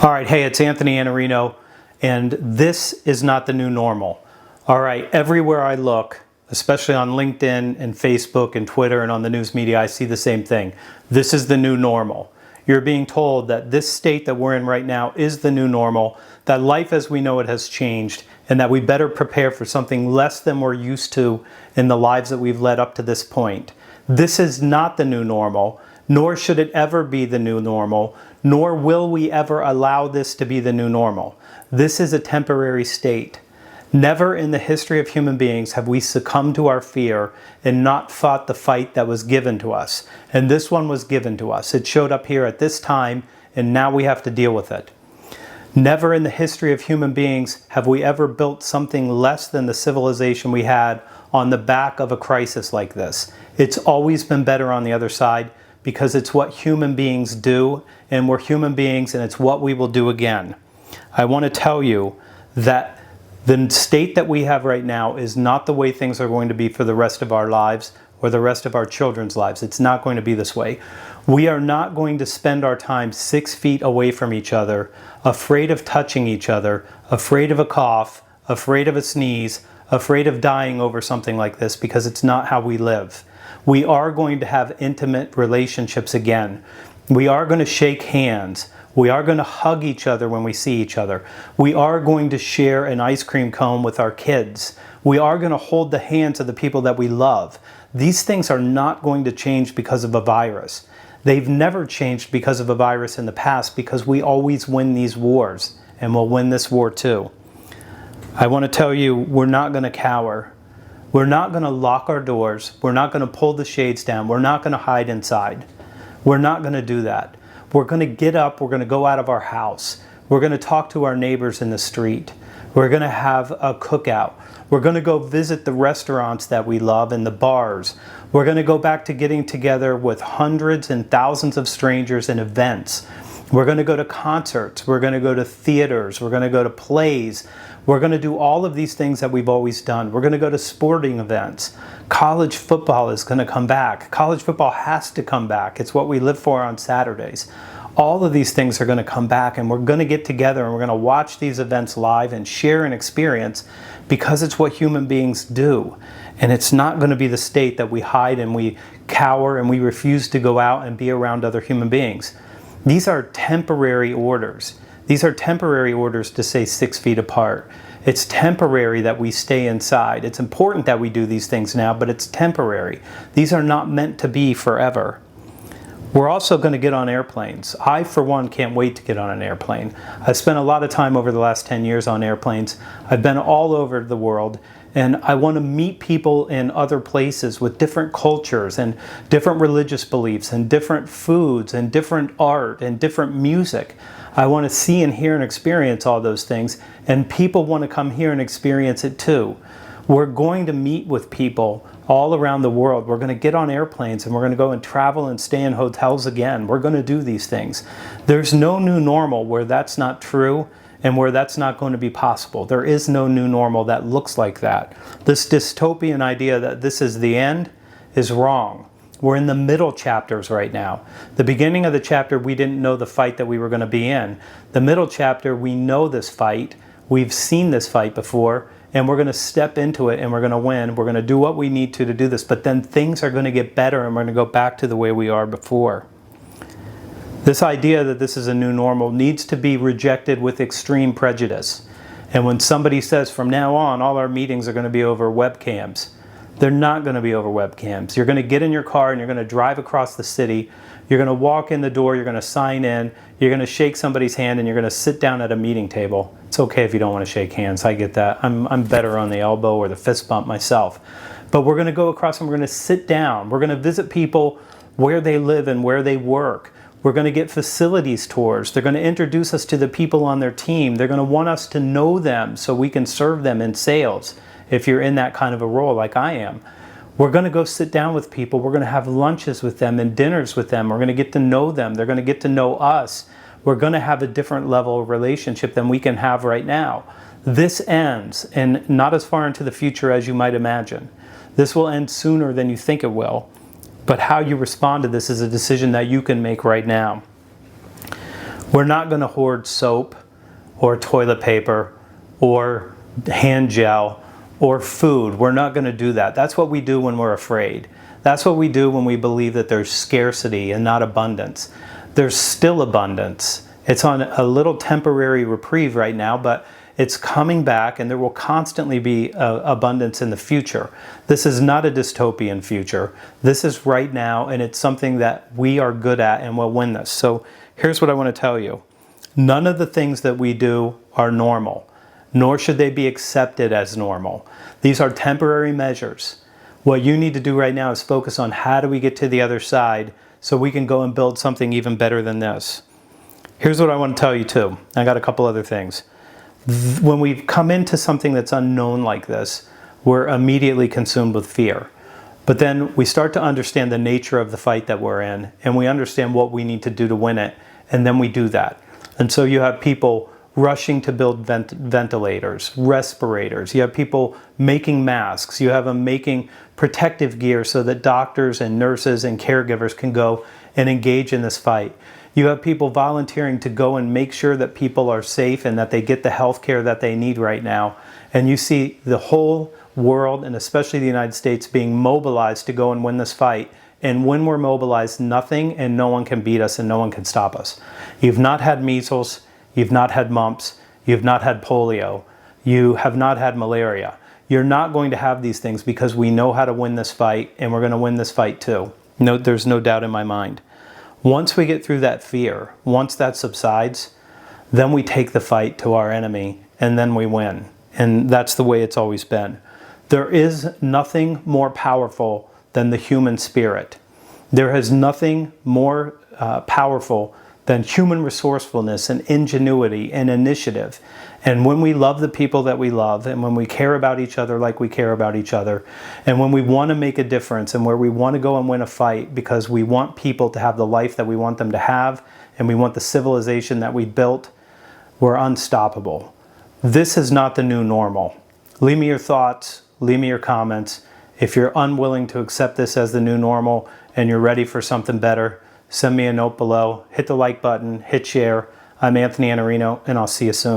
All right, hey, it's Anthony Iannarino, and this is not the new normal. All right, everywhere I look, especially on LinkedIn and Facebook and Twitter and on the news media, I see the same thing. This is the new normal. You're being told that this state that we're in right now is the new normal, that life as we know it has changed, and that we better prepare for something less than we're used to in the lives that we've led up to this point. This is not the new normal, nor should it ever be the new normal, nor will we ever allow this to be the new normal. This is a temporary state. Never in the history of human beings have we succumbed to our fear and not fought the fight that was given to us. And this one was given to us. It showed up here at this time, and now we have to deal with it. Never in the history of human beings have we ever built something less than the civilization we had on the back of a crisis like this. It's always been better on the other side because it's what human beings do, and we're human beings, and it's what we will do again. I want to tell you that the state that we have right now is not the way things are going to be for the rest of our lives or the rest of our children's lives. It's not going to be this way. We are not going to spend our time 6 feet away from each other, afraid of touching each other, afraid of a cough, afraid of a sneeze, afraid of dying over something like this, because it's not how we live. We are going to have intimate relationships again. We are going to shake hands. We are going to hug each other when we see each other. We are going to share an ice cream cone with our kids. We are going to hold the hands of the people that we love. These things are not going to change because of a virus. They've never changed because of a virus in the past, because we always win these wars, and we'll win this war too. I want to tell you, we're not going to cower. We're not going to lock our doors. We're not going to pull the shades down. We're not going to hide inside. We're not going to do that. We're going to get up. We're going to go out of our house. We're going to talk to our neighbors in the street. We're going to have a cookout. We're going to go visit the restaurants that we love and the bars. We're going to go back to getting together with hundreds and thousands of strangers in events. We're going to go to concerts. We're going to go to theaters. We're going to go to plays. We're going to do all of these things that we've always done. We're going to go to sporting events. College football is going to come back. College football has to come back. It's what we live for on Saturdays. All of these things are going to come back, and we're going to get together and we're going to watch these events live and share an experience, because it's what human beings do. And it's not going to be the state that we hide and we cower and we refuse to go out and be around other human beings. These are temporary orders. These are temporary orders to stay 6 feet apart. It's temporary that we stay inside. It's important that we do these things now, but it's temporary. These are not meant to be forever. We're also going to get on airplanes. I, for one, can't wait to get on an airplane. I've spent a lot of time over the last 10 years on airplanes. I've been all over the world, and I want to meet people in other places with different cultures and different religious beliefs and different foods and different art and different music. I want to see and hear and experience all those things, and people want to come here and experience it too. We're going to meet with people all around the world. We're going to get on airplanes and we're going to go and travel and stay in hotels again. We're going to do these things. There's no new normal where that's not true and where that's not going to be possible. There is no new normal that looks like that. This dystopian idea that this is the end is wrong. We're in the middle chapters right now. The beginning of the chapter, we didn't know the fight that we were going to be in. The middle chapter, we know this fight. We've seen this fight before, and we're going to step into it and we're going to win. We're going to do what we need to do this, but then things are going to get better and we're going to go back to the way we are before. This idea that this is a new normal needs to be rejected with extreme prejudice. And when somebody says from now on all our meetings are going to be over webcams, they're not going to be over webcams. You're going to get in your car and you're going to drive across the city. You're going to walk in the door, you're going to sign in, you're going to shake somebody's hand, and you're going to sit down at a meeting table. It's okay if you don't want to shake hands. I get that. I'm better on the elbow or the fist bump myself. But we're going to go across and we're going to sit down. We're going to visit people where they live and where they work. We're going to get facilities tours. They're going to introduce us to the people on their team. They're going to want us to know them so we can serve them in sales if you're in that kind of a role like I am. We're going to go sit down with people. We're going to have lunches with them and dinners with them. We're going to get to know them. They're going to get to know us. We're going to have a different level of relationship than we can have right now. This ends, and not as far into the future as you might imagine. This will end sooner than you think it will. But how you respond to this is a decision that you can make right now. We're not going to hoard soap or toilet paper or hand gel or food. We're not going to do that. That's what we do when we're afraid. That's what we do when we believe that there's scarcity and not abundance. There's still abundance. It's on a little temporary reprieve right now, but it's coming back, and there will constantly be abundance in the future. This is not a dystopian future. This is right now, and it's something that we are good at and will win this. So here's what I want to tell you. None of the things that we do are normal, nor should they be accepted as normal. These are temporary measures. What you need to do right now is focus on how do we get to the other side so we can go and build something even better than this. Here's what I want to tell you too. I got a couple other things. When we come into something that's unknown like this, we're immediately consumed with fear. But then we start to understand the nature of the fight that we're in, and we understand what we need to do to win it, and then we do that. And so you have people rushing to build ventilators, respirators. You have people making masks. You have them making protective gear so that doctors and nurses and caregivers can go and engage in this fight. You have people volunteering to go and make sure that people are safe and that they get the health care that they need right now. And you see the whole world, and especially the United States, being mobilized to go and win this fight. And when we're mobilized, nothing and no one can beat us and no one can stop us. You've not had measles, you've not had mumps, you've not had polio, you have not had malaria. You're not going to have these things because we know how to win this fight, and we're going to win this fight too. No, there's no doubt in my mind. Once we get through that fear, once that subsides, then we take the fight to our enemy, and then we win. And that's the way it's always been. There is nothing more powerful than the human spirit. There is nothing more powerful than human resourcefulness and ingenuity and initiative. And when we love the people that we love, and when we care about each other like we care about each other, and when we want to make a difference, and where we want to go and win a fight because we want people to have the life that we want them to have, and we want the civilization that we built, we're unstoppable. This is not the new normal. Leave me your thoughts, leave me your comments. If you're unwilling to accept this as the new normal and you're ready for something better, send me a note below, hit the like button, hit share. I'm Anthony Iannarino, and I'll see you soon.